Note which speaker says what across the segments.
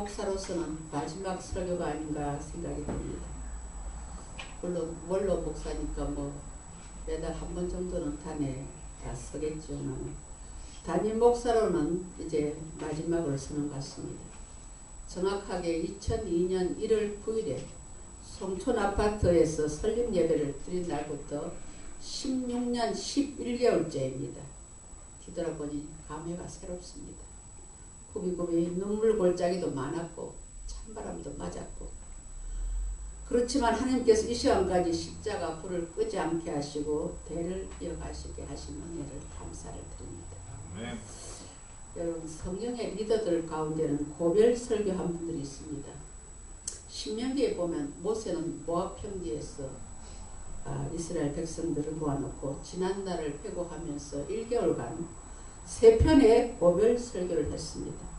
Speaker 1: 목사로서는 마지막 설교가 아닌가 생각이 듭니다. 물론 원로 목사니까 뭐 매달 한 번 정도는 단에 다 서겠지만 담임 목사로는 이제 마지막을 서는 것 같습니다. 정확하게 2002년 1월 9일에 송촌 아파트에서 설립 예배를 드린 날부터 16년 11개월째입니다. 뒤돌아보니 감회가 새롭습니다. 구비구비 눈물 골짜기도 많았고 찬바람도 맞았고, 그렇지만 하나님께서 이 시간까지 십자가 불을 끄지 않게 하시고 대를 이어가시게 하신 은혜를 감사를 드립니다. 네. 여러분, 성경의 리더들 가운데는 고별 설교한 분들이 있습니다. 신명기에 보면 모세는 모압 평지에서 이스라엘 백성들을 모아놓고 지난날을 회고하면서 1개월간 3편의 고별 설교를 했습니다.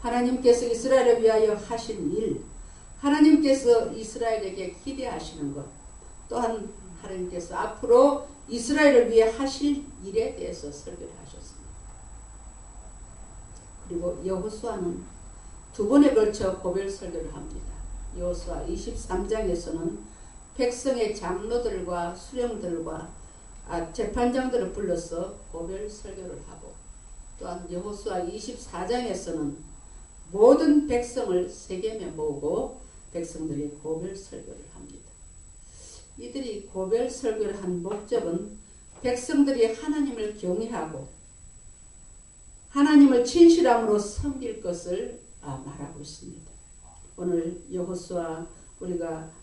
Speaker 1: 하나님께서 이스라엘을 위하여 하신 일, 하나님께서 이스라엘에게 기대하시는 것, 또한 하나님께서 앞으로 이스라엘을 위해 하실 일에 대해서 설교를 하셨습니다. 그리고 여호수아는 2번에 걸쳐 고별 설교를 합니다. 여호수아 23장에서는 백성의 장로들과 수령들과 재판장들을 불러서 고별 설교를 하고, 또한 여호수아 24장에서는 모든 백성을 세겜에 모으고 백성들이 고별 설교를 합니다. 이들이 고별 설교를 한 목적은 백성들이 하나님을 경외하고 하나님을 진실함으로 섬길 것을 말하고 있습니다. 오늘 여호수아 우리가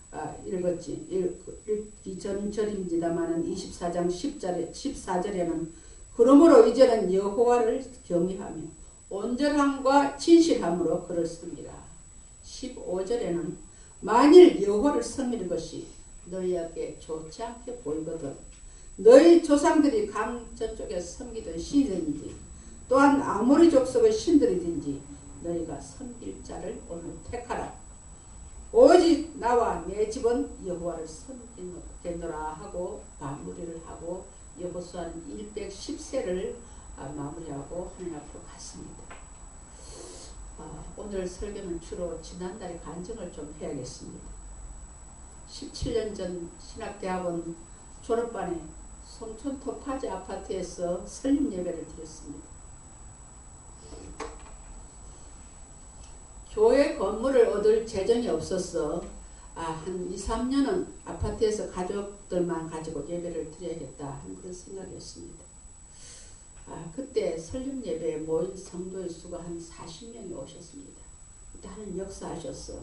Speaker 1: 읽기 전절입니다만 24장 14절에는 그러므로 이제는 여호와를 경외하며 온전함과 진실함으로 그를 섬기라. 15절에는 만일 여호와를 섬기는 것이 너희에게 좋지 않게 보이거든 너희 조상들이 강 저쪽에 섬기던 신이든지 또한 아모리 족속의 신들이든지 너희가 섬길 자를 오늘 택하라. 오직 나와 내 집은 여호와를 섬기노라 하고 마무리를 하고 여호수아는 110세를 마무리하고 하나님 앞으로 갔습니다. 오늘 설교는 주로 지난달에 간증을 좀 해야겠습니다. 17년 전 신학대학원 졸업반에 송촌 토파지 아파트에서 설립 예배를 드렸습니다. 교회 건물을 얻을 재정이 없어서 한 2, 3년은 아파트에서 가족들만 가지고 예배를 드려야겠다 하는 그런 생각이었습니다. 그때 설립 예배에 모인 성도의 수가 한 40명이 오셨습니다. 그때 하나님 역사하셨어.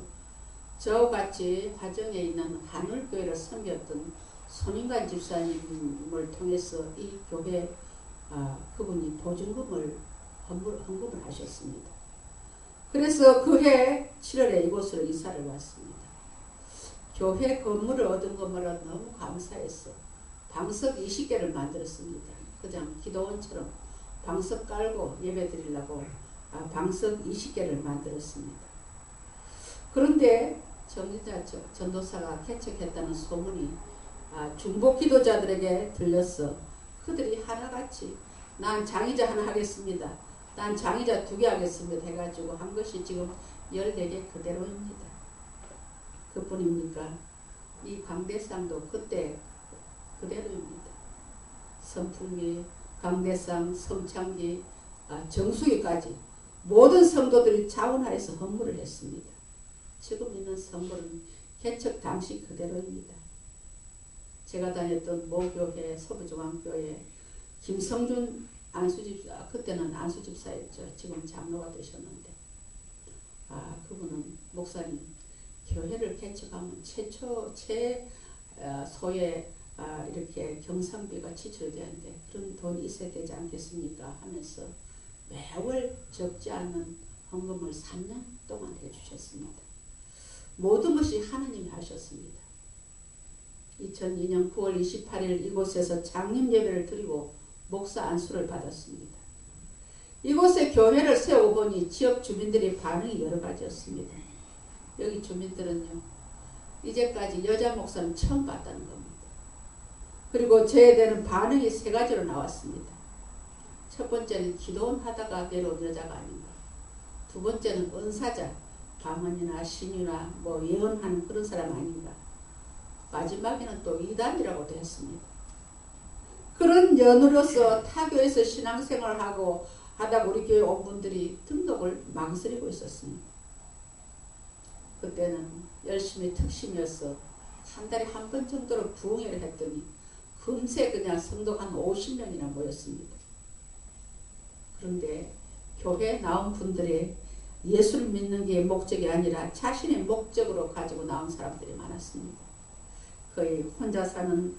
Speaker 1: 저같이 화정에 있는 한울교회를 섬겼던 손인관 집사님을 통해서 이 교회 그분이 보증금을 헌금을 하셨습니다. 그래서 그해 7월에 이곳으로 이사를 왔습니다. 교회 건물을 얻은 것마다 너무 감사했어. 방석 20개를 만들었습니다. 그냥 기도원처럼 방석 깔고 예배 드리려고 방석 20개를 만들었습니다. 그런데 전도사가 개척했다는 소문이 중보 기도자들에게 들렸어. 그들이 하나같이 난 장의자 하나 하겠습니다. 난 장의자 2개 하겠습니다. 해가지고 한 것이 지금 14개 그대로입니다. 그뿐입니까? 이 강대상도 그때 그대로입니다. 선풍기, 강대상, 성창기, 정수기까지 모든 성도들이 자원하여서 헌물을 했습니다. 지금 있는 성물은 개척 당시 그대로입니다. 제가 다녔던 모교회, 서부중앙교회 김성준 안수집사, 그때는 안수집사였죠. 지금 장로가 되셨는데 그분은 목사님 교회를 개척하면 최소의 이렇게 경상비가 지쳐야 되는데 그런 돈이 있어야 되지 않겠습니까 하면서 매월 적지 않은 헌금을 3년 동안 해주셨습니다. 모든 것이 하나님이 하셨습니다. 2002년 9월 28일 이곳에서 장림 예배를 드리고 목사 안수를 받았습니다. 이곳에 교회를 세워보니 지역 주민들의 반응이 여러 가지였습니다. 여기 주민들은요, 이제까지 여자 목사는 처음 봤다는 겁니다. 그리고 저에 대한 반응이 3가지로 나왔습니다. 첫 번째는 기도원 하다가 내려온 여자가 아닌가. 두 번째는 은사자, 방언이나 신유나 뭐 예언하는 그런 사람 아닌가. 마지막에는 또 이단이라고도 했습니다. 그런 연으로서 타교에서 신앙생활을 하고 하다가 우리 교회 온 분들이 등록을 망설이고 있었습니다. 그때는 열심히 특심이어서 한 달에 한 번 정도로 부흥회를 했더니 금세 그냥 성도 한 50명이나 모였습니다. 그런데 교회에 나온 분들의 예수를 믿는 게 목적이 아니라 자신의 목적으로 가지고 나온 사람들이 많았습니다. 거의 혼자 사는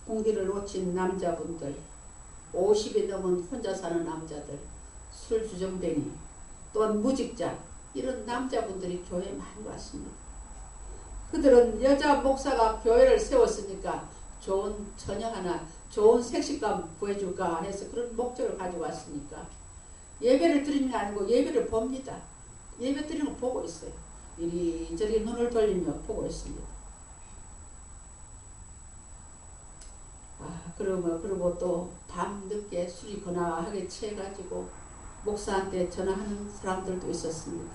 Speaker 1: 공기를 놓친 남자분들, 50이 넘은 혼자 사는 남자들, 술주정뱅이, 또한 무직자, 이런 남자분들이 교회에 많이 왔습니다. 그들은 여자 목사가 교회를 세웠으니까 좋은 처녀 하나, 좋은 색식감 구해줄까 해서 그런 목적을 가지고 왔으니까 예배를 드리는 게 아니고 예배를 봅니다. 예배 드리는 거 보고 있어요. 이리저리 눈을 돌리며 보고 있습니다. 그리고 또 밤늦게 술이 거나하게 취해가지고 목사한테 전화하는 사람들도 있었습니다.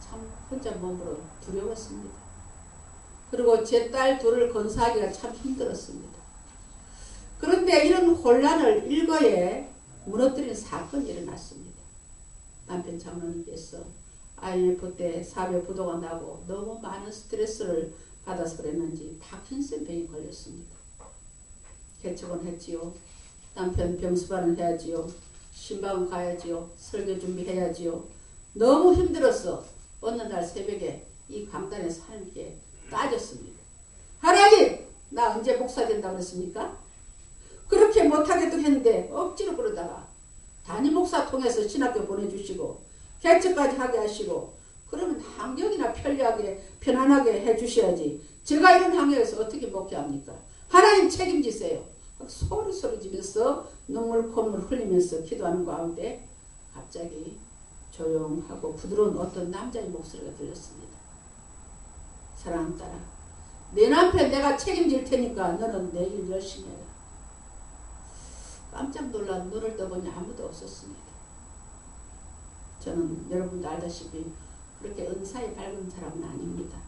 Speaker 1: 참 혼자 몸으로 두려웠습니다. 그리고 제 딸 둘을 건사하기가 참 힘들었습니다. 그런데 이런 혼란을 일거에 무너뜨린 사건이 일어났습니다. 남편 장로님께서 IMF 때 사회 부도가 나고 너무 많은 스트레스를 받아서 그랬는지 파킨슨 병이 걸렸습니다. 개척은 했지요. 남편 병수반을 해야지요. 신방은 가야지요. 설교 준비해야지요. 너무 힘들어서 어느 날 새벽에 이 강단에서 하나님께 따졌습니다. 하나님! 나 언제 목사 된다고 그랬습니까? 그렇게 못하겠다고 했는데 억지로 그러다가 담임 목사 통해서 신학교 보내주시고 개척까지 하게 하시고 그러면 환경이나 편리하게 편안하게 해주셔야지 제가 이런 환경에서 어떻게 목회합니까? 하나님 책임지세요. 소리 지면서 눈물 콧물 흘리면서 기도하는 가운데 갑자기 조용하고 부드러운 어떤 남자의 목소리가 들렸습니다. 사랑하는 딸아, 내 남편 내가 책임질 테니까 너는 내일 열심히 해라. 깜짝 놀라 눈을 떠보니 아무도 없었습니다. 저는 여러분도 알다시피 그렇게 은사에 밝은 사람은 아닙니다.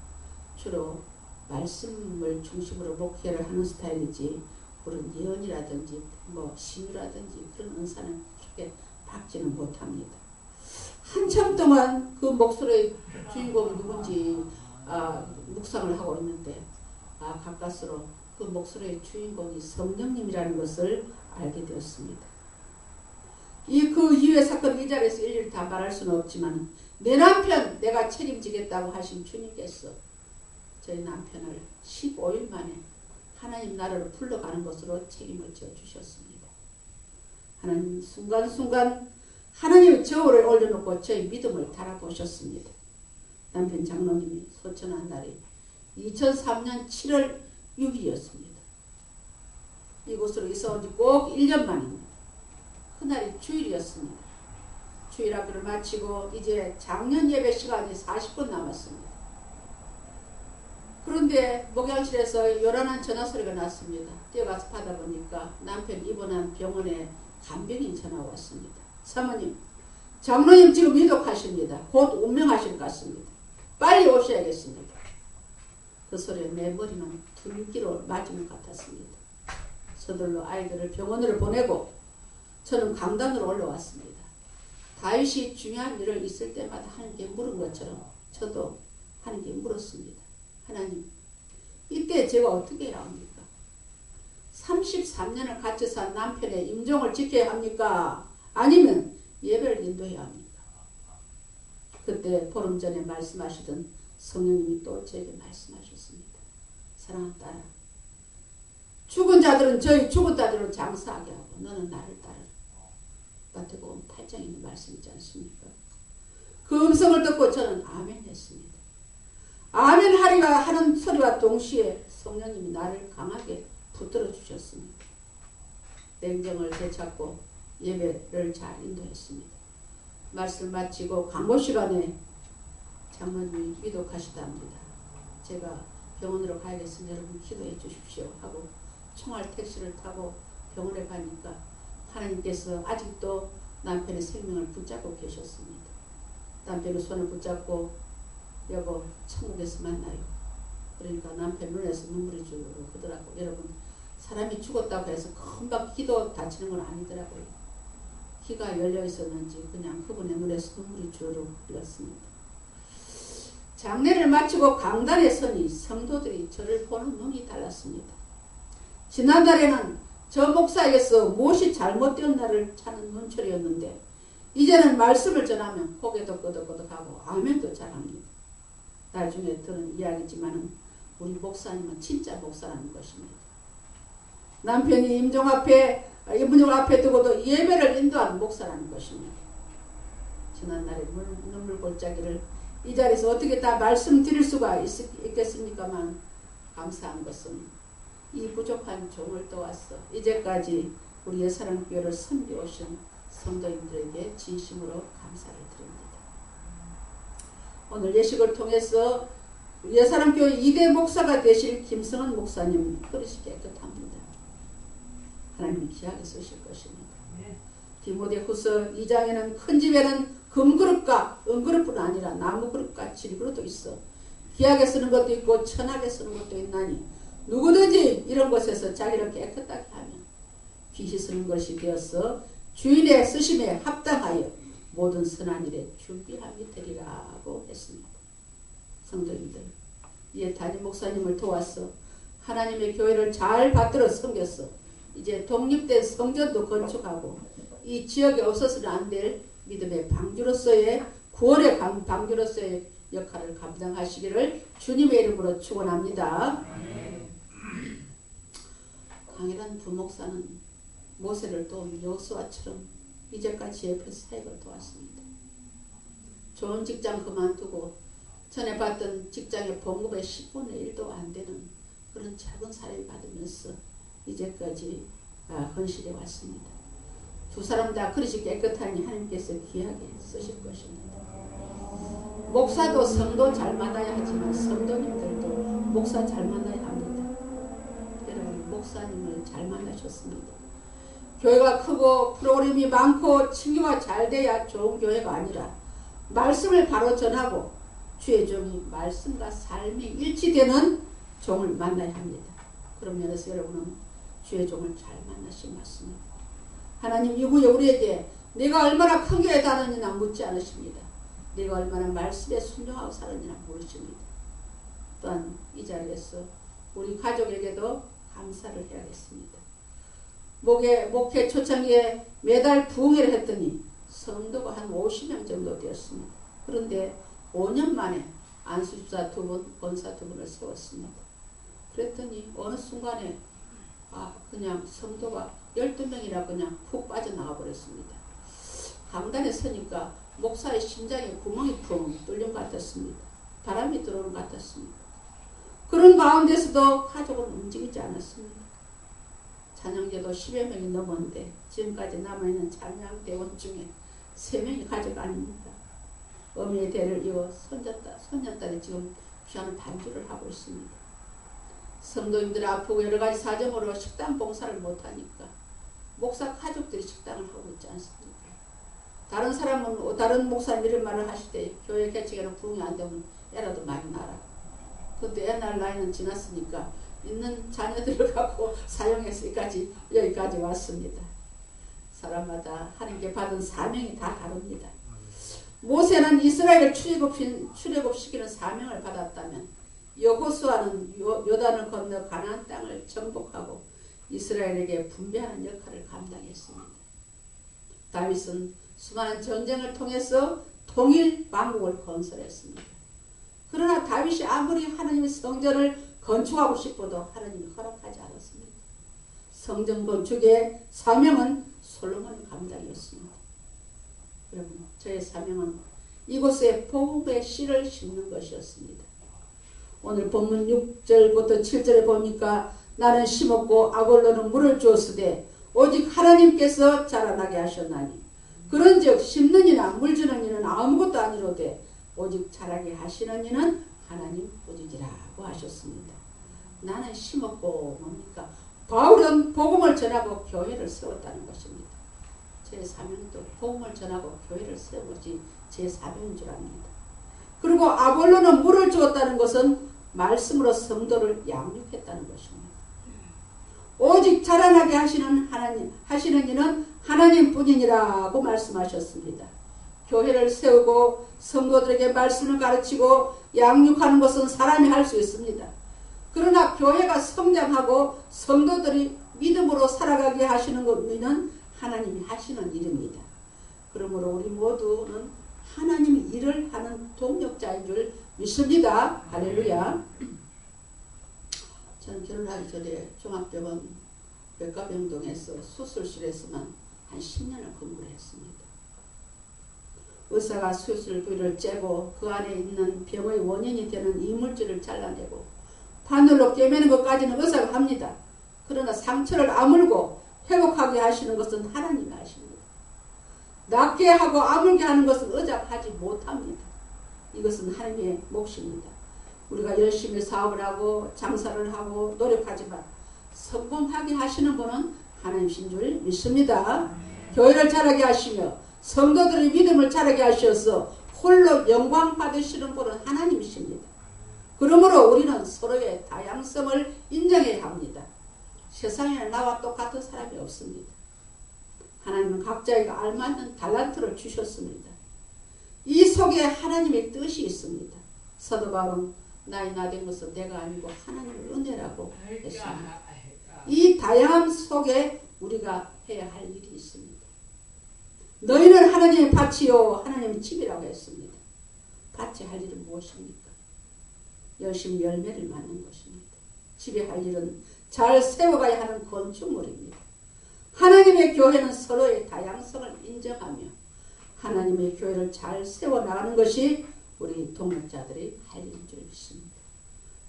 Speaker 1: 주로 말씀을 중심으로 목회를 하는 스타일이지 그런 예언이라든지 뭐 신유라든지 그런 은사는 그렇게 받지는 못합니다. 한참 동안 그 목소리의 주인공이 누군지 묵상을 하고 있는데 가까스로 그 목소리의 주인공이 성령님이라는 것을 알게 되었습니다. 그 이후의 사건 이 자리에서 일일이 다 말할 수는 없지만 내 남편 내가 책임지겠다고 하신 주님께서 저희 남편을 15일 만에 하나님 나라로 불러가는 것으로 책임을 져주셨습니다. 하나님 순간순간 하나님의 저울을 올려놓고 저희 믿음을 달아보셨습니다. 남편 장로님이 소천한 날이 2003년 7월 6일이었습니다. 이곳으로 이사 온 지 꼭 1년 만입니다. 그날이 주일이었습니다. 주일학교를 마치고 이제 작년 예배 시간이 40분 남았습니다. 그런데 목양실에서 요란한 전화소리가 났습니다. 뛰어가서 받아보니까 남편 입원한 병원에 간병인 전화가 왔습니다. 사모님, 장로님 지금 위독하십니다. 곧 운명하실 것 같습니다. 빨리 오셔야겠습니다. 그 소리에 내 머리는 둘기로 맞은 것 같았습니다. 서둘러 아이들을 병원으로 보내고 저는 강단으로 올라왔습니다. 다윗이 중요한 일을 있을 때마다 하나님께 물은 것처럼 저도 하나님께 물었습니다. 하나님, 이때 제가 어떻게 해야 합니까? 33년을 같이 산 남편의 임종을 지켜야 합니까? 아니면 예배를 인도해야 합니까? 그때 보름 전에 말씀하시던 성령님이 또 저에게 말씀하셨습니다. 사랑하는 딸아, 죽은 자들은 저희 죽은 자들을 장사하게 하고 너는 나를 따르라. 마태복음 8장에 있는 말씀이지 않습니까? 그 음성을 듣고 저는 아멘 했습니다. 아멘 하리라 하는 소리와 동시에 성령님이 나를 강하게 붙들어 주셨습니다. 냉정을 되찾고 예배를 잘 인도했습니다. 말씀 마치고 광고 시간에 장로님이 위독하시답니다. 제가 병원으로 가야겠으니 여러분 기도해 주십시오 하고 총알 택시를 타고 병원에 가니까 하나님께서 아직도 남편의 생명을 붙잡고 계셨습니다. 남편의 손을 붙잡고 여보 천국에서 만나요. 그러니까 남편 눈에서 눈물이 주르르 흐르더라고. 여러분 사람이 죽었다고 해서 금방 기도 다치는 건 아니더라고요. 귀가 열려 있었는지 그냥 그분의 눈에서 눈물이 주르르 흘렀습니다. 장례를 마치고 강단에 서니 성도들이 저를 보는 눈이 달랐습니다. 지난달에는 저 목사에게서 무엇이 잘못되었나를 찾는 눈초리였는데 이제는 말씀을 전하면 고개도 끄덕끄덕하고 아멘도 잘합니다. 나중에 들은 이야기지만 우리 목사님은 진짜 목사라는 것입니다. 남편이 임종 앞에 두고도 예배를 인도하는 목사라는 것입니다. 지난날에 눈물골짜기를 이 자리에서 어떻게 다 말씀드릴 수가 있겠습니까만 감사한 것은 이 부족한 종을 도와서 이제까지 우리 예사랑교회를 섬겨오신 성도님들에게 진심으로 감사를 드립니다. 오늘 예식을 통해서 예사랑교회 2대 목사가 되실 김성은 목사님 그릇이 깨끗합니다. 하나님이 귀하게 쓰실 것입니다. 디모데후서 2장에는 큰 집에는 금그릇과 은그릇뿐 아니라 나무그릇과 질그릇도 있어 귀하게 쓰는 것도 있고 천하게 쓰는 것도 있나니 누구든지 이런 곳에서 자기를 깨끗하게 하면 귀히 쓰는 것이 되어서 주인의 쓰심에 합당하여 모든 선한 일에 준비함이 되리라고 했습니다. 성도님들, 이에 담임 목사님을 도와서 하나님의 교회를 잘 받들어 섬겼어 이제 독립된 성전도 건축하고 이 지역에 없어서는 안 될 믿음의 방주로서의 구원의 방주로서의 역할을 감당하시기를 주님의 이름으로 축원합니다. 강일한 부목사는 모세를 도운 여호수아처럼 이제까지 옆에 사역을 도왔습니다. 좋은 직장 그만두고 전에 받던 직장의 봉급의 10분의 1도 안 되는 그런 작은 사례를 받으면서 이제까지 헌신해 왔습니다. 두 사람 다 그릇이 깨끗하니 하나님께서 귀하게 쓰실 것입니다. 목사도 성도 잘 만나야 하지만 성도님들도 목사 잘 만나야 합니다. 여러분 목사님을 잘 만나셨습니다. 교회가 크고 프로그램이 많고 친교가 잘 돼야 좋은 교회가 아니라 말씀을 바로 전하고 주의 종이 말씀과 삶이 일치되는 종을 만나야 합니다. 그런 면에서 여러분은 주의 종을 잘 만나신 맞습니다. 하나님 이후에 우리에게 내가 얼마나 큰 교회 다녔느냐 묻지 않으십니다. 내가 얼마나 말씀에 순종하고 살았느냐 물으십니다. 또한 이 자리에서 우리 가족에게도 감사를 해야겠습니다. 목회 초창기에 매달 부흥회를 했더니 성도가 한 50명 정도 되었습니다. 그런데 5년 만에 안수집사 2분, 권사 2분을 세웠습니다. 그랬더니 어느 순간에 그냥 성도가 12명이라 그냥 푹 빠져나가 버렸습니다. 강단에 서니까 목사의 심장에 구멍이 쿵 뚫린 것 같았습니다. 바람이 들어오는 것 같았습니다. 그런 가운데서도 가족은 움직이지 않았습니다. 찬양제도 10여 명이 넘었는데 지금까지 남아있는 찬양대원 중에 3명이 가족 아닙니다. 어미의 대를 이어 손녀딸이 지금 피아노 반주를 하고 있습니다. 성도님들 아프고 여러가지 사정으로 식당 봉사를 못하니까 목사 가족들이 식당을 하고 있지 않습니까? 다른 사람은 다른 목사님 이런 말을 하실 때 교회 개척에는 부흥이 안 되면 애라도 많이 낳아라. 그런데 옛날 나이는 지났으니까 있는 자녀들을 갖고 사용해서 여기까지 왔습니다. 사람마다 하나님께 받은 사명이 다 다릅니다. 모세는 이스라엘을 출애굽시키는 사명을 받았다면 여호수아는 요단을 건너 가나안 땅을 정복하고 이스라엘에게 분배하는 역할을 감당했습니다. 다윗은 수많은 전쟁을 통해서 통일 왕국을 건설했습니다. 그러나 다윗이 아무리 하나님의 성전을 건축하고 싶어도 하나님이 허락하지 않았습니다. 성전 건축의 사명은 솔로몬의 감당이었습니다. 여러분, 저의 사명은 이곳에 복음의 씨를 심는 것이었습니다. 오늘 본문 6절부터 7절에 보니까 나는 심었고 아볼로는 물을 주었으되 오직 하나님께서 자라나게 하셨나니 그런즉 심는 이나 물 주는 이는 아무것도 아니로되 오직 자라게 하시는 이는 하나님 뿐이지라고 하셨습니다. 나는 심었고 뭡니까? 바울은 복음을 전하고 교회를 세웠다는 것입니다. 제 사명도 복음을 전하고 교회를 세우지 제 사명인 줄 압니다. 그리고 아볼로는 물을 주었다는 것은 말씀으로 성도를 양육했다는 것입니다. 오직 자라나게 하시는 이는 하나님뿐이니라고 말씀하셨습니다. 교회를 세우고 성도들에게 말씀을 가르치고 양육하는 것은 사람이 할 수 있습니다. 그러나 교회가 성장하고 성도들이 믿음으로 살아가게 하시는 것은 하나님이 하시는 일입니다. 그러므로 우리 모두는 하나님이 일을 하는 동력자인 줄 믿습니다. 할렐루야. 저는 결혼하기 전에 종합병원 백과병동에서 수술실에서만 한 10년을 근무를 했습니다. 의사가 수술 부위를 째고 그 안에 있는 병의 원인이 되는 이물질을 잘라내고 바늘로 꿰매는 것까지는 의사가 합니다. 그러나 상처를 아물고 회복하게 하시는 것은 하나님이 하십니다. 낫게 하고 아물게 하는 것은 의사가 하지 못합니다. 이것은 하나님의 몫입니다. 우리가 열심히 사업을 하고 장사를 하고 노력하지만 성공하게 하시는 분은 하나님이신 줄 믿습니다. 교회를 자라게 하시며 성도들의 믿음을 자라게 하셔서 홀로 영광 받으시는 분은 하나님이십니다. 그러므로 우리는 서로의 다양성을 인정해야 합니다. 세상에 나와 똑같은 사람이 없습니다. 하나님은 각자에게 알맞는 달란트를 주셨습니다. 이 속에 하나님의 뜻이 있습니다. 사도 바울은 나이 나된 것은 내가 아니고 하나님의 은혜라고 했습니다. 이 다양함 속에 우리가 해야 할 일이 있습니다. 너희는 하나님의 밭이요 하나님의 집이라고 했습니다. 밭이 할 일은 무엇입니까? 열심히 열매를 맞는 것입니다. 집에 할 일은 잘 세워가야 하는 건축물입니다. 하나님의 교회는 서로의 다양성을 인정하며 하나님의 교회를 잘 세워나가는 것이 우리 동역자들이 할 일인 줄 믿습니다.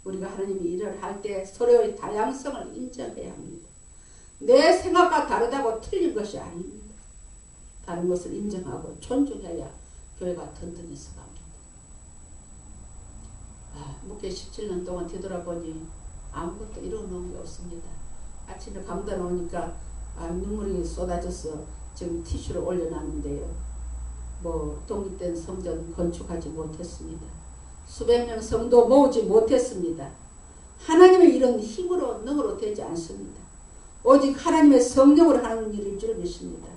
Speaker 1: 우리가 하나님의 일을 할 때 서로의 다양성을 인정해야 합니다. 내 생각과 다르다고 틀린 것이 아닙니다. 다른 것을 인정하고 존중해야 교회가 튼튼해서 갑니다. 목회 17년 동안 되돌아보니 아무것도 이뤄놓은 게 없습니다. 아침에 강단 오니까 눈물이 쏟아져서 지금 티슈를 올려놨는데요. 독립된 성전 건축하지 못했습니다. 수백 명 성도 모으지 못했습니다. 하나님의 일은 힘으로 능으로 되지 않습니다. 오직 하나님의 성령으로 하는 일인 줄 믿습니다.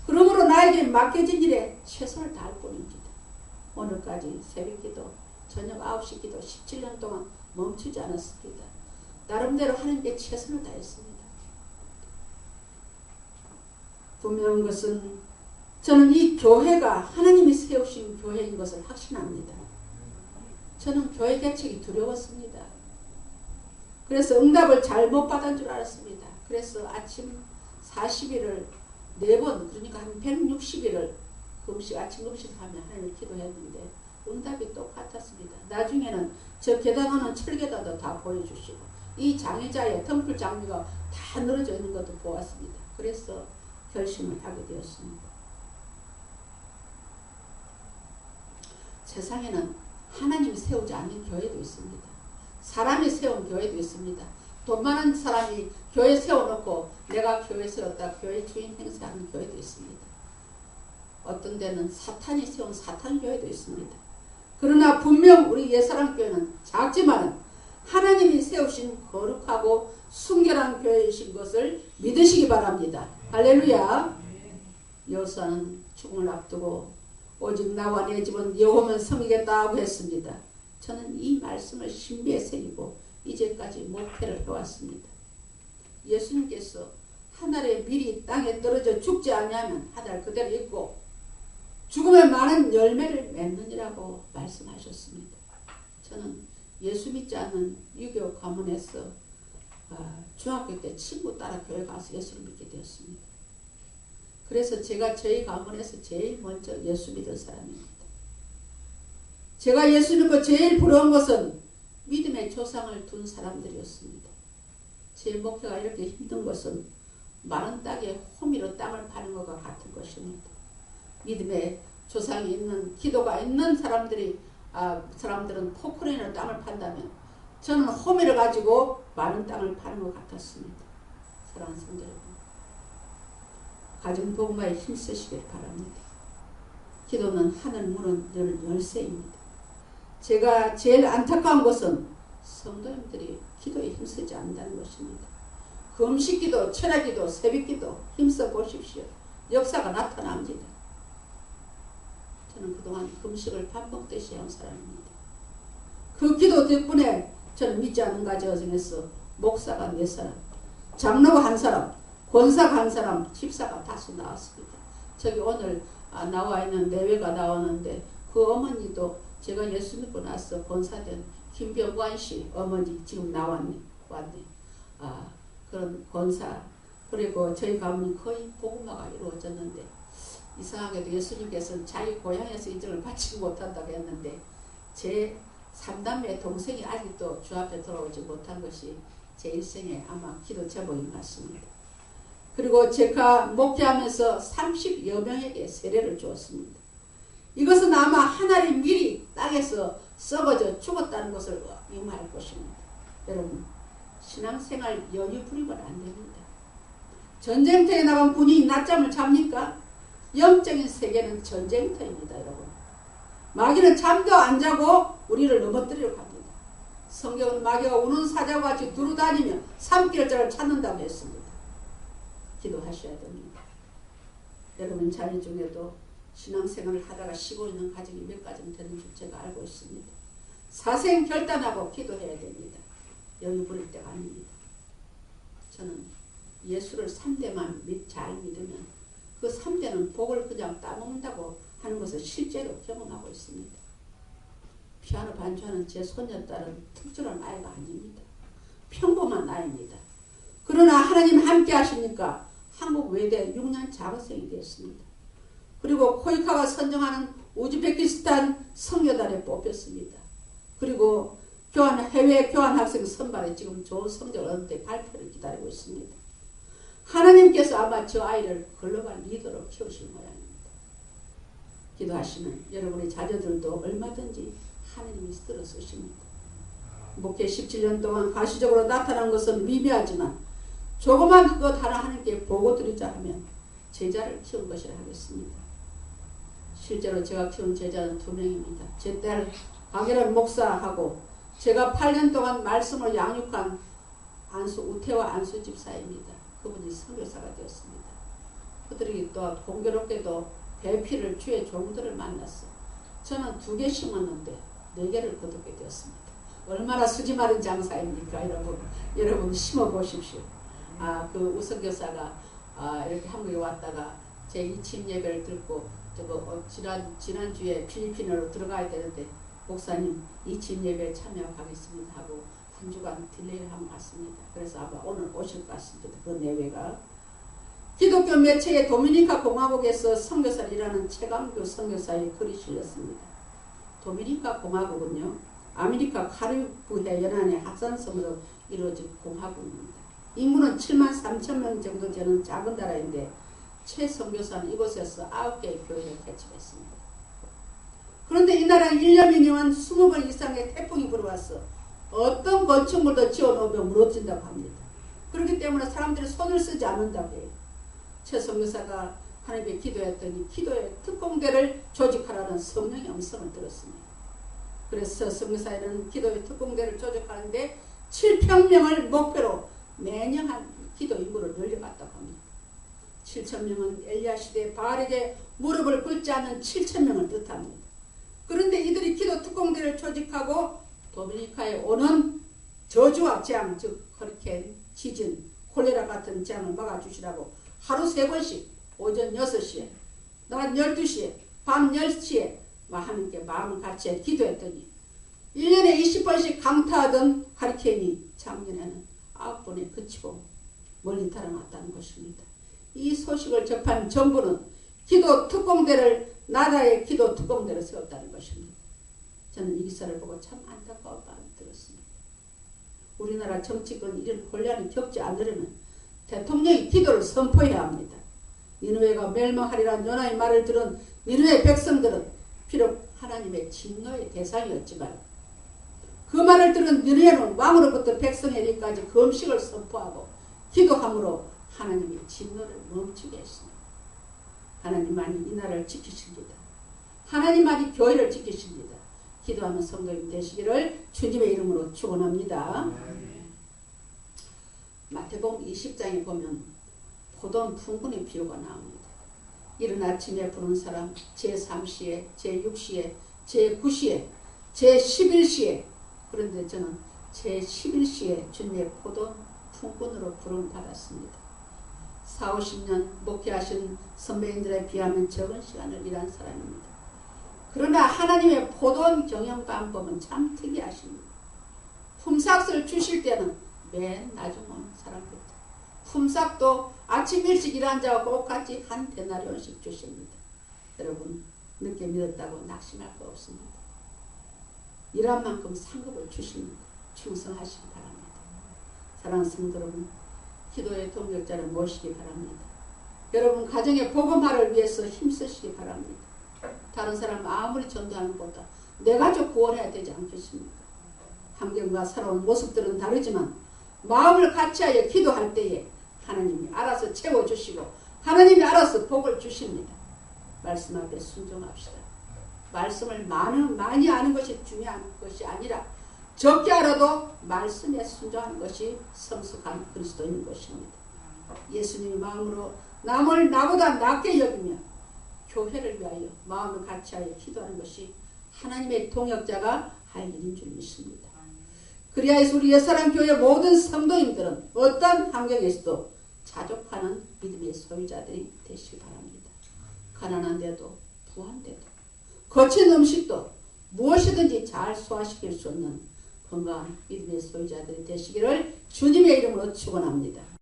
Speaker 1: 그러므로 나에게 맡겨진 일에 최선을 다할 뿐입니다. 오늘까지 새벽기도, 저녁 9시 기도 17년 동안 멈추지 않았습니다. 나름대로 하나님께 최선을 다했습니다. 분명한 것은 저는 이 교회가 하나님이 세우신 교회인 것을 확신합니다. 저는 교회 개척이 두려웠습니다. 그래서 응답을 잘못 받은 줄 알았습니다. 그래서 아침 40일을 4번, 그러니까 한 160일을 아침 금식을 하며 하나님을 기도했는데 응답이 똑같았습니다. 나중에는 저 계단 오는 철계단도 다 보여주시고 이 장의자의 덤불 장미가 다 늘어져 있는 것도 보았습니다. 그래서 결심을 하게 되었습니다. 세상에는 하나님이 세우지 않는 교회도 있습니다. 사람이 세운 교회도 있습니다. 돈 많은 사람이 교회 세워놓고 내가 교회 세웠다 교회 주인 행세하는 교회도 있습니다. 어떤 데는 사탄이 세운 사탄 교회도 있습니다. 그러나 분명 우리 옛사람교회는 작지만 하나님이 세우신 거룩하고 순결한 교회이신 것을 믿으시기 바랍니다. 할렐루야. 여호수아는 죽음을 앞두고 오직 나와 내 집은 여호와만 섬기겠다고 했습니다. 저는 이 말씀을 신비에 새기고 이제까지 목회를 해왔습니다. 예수님께서 하늘의 밀이 땅에 떨어져 죽지 않냐면 하늘 그대로 있고 죽음에 많은 열매를 맺느니라고 말씀하셨습니다. 저는 예수 믿지 않는 유교 가문에서 중학교 때 친구 따라 교회 가서 예수를 믿게 되었습니다. 그래서 제가 저희 가문에서 제일 먼저 예수 믿은 사람입니다. 제가 예수 믿고 제일 부러운 것은 믿음의 조상을 둔 사람들이었습니다. 제 목표가 이렇게 힘든 것은 마른 땅에 호미로 땅을 파는 것과 같은 것입니다. 믿음의 조상이 있는 기도가 있는 사람들은 포크레인으로 땅을 판다면 저는 호미를 가지고 마른 땅을 파는 것 같았습니다. 사랑하는 성도 여러분, 가정복음화에 힘쓰시길 바랍니다. 기도는 하늘 문은 늘 열쇠입니다. 제가 제일 안타까운 것은 성도님들이 기도에 힘쓰지 않는다는 것입니다. 금식기도, 철야기도, 새벽기도 힘써 보십시오. 역사가 나타납니다. 저는 그동안 금식을 밥 먹듯이 한 사람입니다. 그 기도 덕분에 저는 믿지 않는 가정에서 목사가 4사람, 장로가 1사람, 권사가 1사람, 집사가 다수 나왔습니다. 저기 오늘 나와 있는 내외가 나오는데 그 어머니도 제가 예수 믿고 나서 권사된 김병관 씨 어머니 지금 왔네. 그런 권사. 그리고 저희 가문이 거의 복음화가 이루어졌는데 이상하게도 예수님께서는 자기 고향에서 인정을 받지 못한다고 했는데 제 3남매 동생이 아직도 주 앞에 돌아오지 못한 것이 제 일생의 아마 기도 제목인 것 같습니다. 그리고 제가 목회하면서 30여 명에게 세례를 주었습니다. 이것은 아마 하나님 미리 땅에서 썩어져 죽었다는 것을 의미할 것입니다. 여러분, 신앙생활 연유 부리면 안 됩니다. 전쟁터에 나간 군인이 낮잠을 잡니까? 영적인 세계는 전쟁터입니다, 여러분. 마귀는 잠도 안 자고 우리를 넘어뜨리려고 합니다. 성경은 마귀가 우는 사자와 같이 두루다니며 산길자를 찾는다고 했습니다. 기도하셔야 됩니다. 여러분 자녀 중에도 신앙생활을 하다가 쉬고 있는 가정이 몇 가정 되는 줄 제가 알고 있습니다. 사생 결단하고 기도해야 됩니다. 여유 부릴 때가 아닙니다. 저는 예수를 3대만 잘 믿으면 그 3대는 복을 그냥 따먹는다고 하는 것을 실제로 경험하고 있습니다. 피아노 반주하는 제 손녀딸은 특별한 아이가 아닙니다. 평범한 아이입니다. 그러나 하나님 함께 하시니까 한국 외대 6년 자거생이 되었습니다. 그리고 코이카가 선정하는 우즈베키스탄 성교단에 뽑혔습니다. 그리고 해외 교환 학생 선발에 지금 좋은 성적을 얻는데 발표를 기다리고 있습니다. 하나님께서 아마 저 아이를 글로벌 리더로 키우실 모양입니다. 기도하시면 여러분의 자녀들도 얼마든지 하나님이 들어서십니다. 목회 17년 동안 가시적으로 나타난 것은 미미하지만 조그만 그것 하나 하나님께 보고 드리자 하면 제자를 키운 것이라 하겠습니다. 실제로 제가 키운 제자는 2명입니다. 제 딸 박예란 목사하고 제가 8년 동안 말씀을 양육한 우태와 안수 집사입니다. 그분이 선교사가 되었습니다. 그들이 또 공교롭게도 배필을 주의 종들을 만났어. 저는 2개 심었는데 4개를 거두게 되었습니다. 얼마나 수지 마른 장사입니까, 여러분? 여러분 심어보십시오. 그 우선교사가 이렇게 한국에 왔다가 제 이침 예배를 듣고 지난주에 필리핀으로 들어가야 되는데 목사님 이침 예배에 참여하겠습니다 하고 한 주간 딜레이를 한번 갔습니다. 그래서 아마 오늘 오실 것 같습니다. 그 내외가 기독교 매체의 도미니카 공화국에서 선교사를 일하는 최강규 선교사의 글이 실렸습니다. 도미니카 공화국은요, 아메리카 카리브해 연안의 합산섬으로 이루어진 공화국입니다. 인구는 7만 3천 명 정도 되는 작은 나라인데 최 선교사는 이곳에서 9개의 교회를 개척했습니다. 그런데 이 나라는 1년이 동안 20번 이상의 태풍이 불어왔어 어떤 건축물도 지어놓으면 무너진다고 합니다. 그렇기 때문에 사람들이 손을 쓰지 않는다고 해요. 최 선교사가 하나님께 기도했더니 기도의 특공대를 조직하라는 성령의 음성을 들었습니다. 그래서 선교사에는 기도의 특공대를 조직하는데 7,000명을 목표로 매년 한 기도 인구를 늘려갔다고 합니다. 7,000명은 엘리야 시대에 바알에게 무릎을 꿇지 않는 7,000명을 뜻합니다. 그런데 이들이 기도 특공대를 조직하고 도미니카에 오는 저주와 재앙, 즉 허리케인, 지진, 콜레라 같은 재앙을 막아주시라고 하루 3번씩 오전 6시에, 낮 12시에, 밤 10시에 하나님께 마음을 같이 기도했더니 1년에 20번씩 강타하던 허리케인이 작년에는 9번에 그치고 멀리 달아났다는 것입니다. 이 소식을 접한 정부는 기도 특공대를 나라의 기도 특공대를 세웠다는 것입니다. 저는 이 기사를 보고 참 안타까운 마음이 들었습니다. 우리나라 정치권 이런 혼란을 겪지 않으려면 대통령이 기도를 선포해야 합니다. 니느웨가 멸망하리란 요나의 말을 들은 니느웨 백성들은 비록 하나님의 진노의 대상이었지만 그 말을 들은 니느웨는 왕으로부터 백성에게까지 금식을 선포하고 기도함으로 하나님의 진노를 멈추게 했습니다. 하나님만이 이 나라를 지키십니다. 하나님만이 교회를 지키십니다. 기도하는 성도님 되시기를 주님의 이름으로 축원합니다. 마태복음 20장에 보면 포도원 풍군의 비유가 나옵니다. 이른 아침에 부른 사람 제3시에 제6시에 제9시에 제11시에 그런데 저는 제11시에 주님의 포도원 풍군으로 부름 받았습니다. 40-50년 목회하신 선배님들에 비하면 적은 시간을 일한 사람입니다. 그러나 하나님의 포도원 경영관법은 참 특이하십니다. 품삯을 주실 때는 맨 나중 온 사람부터 품삯도 아침 일찍 일한 자와 똑같이 한 데나리온씩 주십니다. 여러분 늦게 믿었다고 낙심할 거 없습니다. 일한 만큼 상급을 주십니다. 충성하시기 바랍니다. 사랑하는 성도 여러분, 기도의 동력자를 모시기 바랍니다. 여러분 가정의 복음화를 위해서 힘쓰시기 바랍니다. 다른 사람 아무리 전도하는 것보다 내 가족 구원해야 되지 않겠습니까? 환경과 살아온 모습들은 다르지만 마음을 같이하여 기도할 때에 하나님이 알아서 채워주시고 하나님이 알아서 복을 주십니다. 말씀 앞에 순종합시다. 말씀을 많이 아는 것이 중요한 것이 아니라 적게 알아도 말씀에 순종하는 것이 성숙한 그리스도인 것입니다. 예수님의 마음으로 남을 나보다 낫게 여기며 교회를 위하여 마음을 같이하여 기도하는 것이 하나님의 동역자가 할 일인 줄 믿습니다. 그리하여서 우리 옛사랑 교회 모든 성도님들은 어떤 환경에서도 자족하는 믿음의 소유자들이 되시기 바랍니다. 가난한데도 부한데도 거친 음식도 무엇이든지 잘 소화시킬 수 없는 건강한 믿음의 소유자들이 되시기를 주님의 이름으로 축원합니다.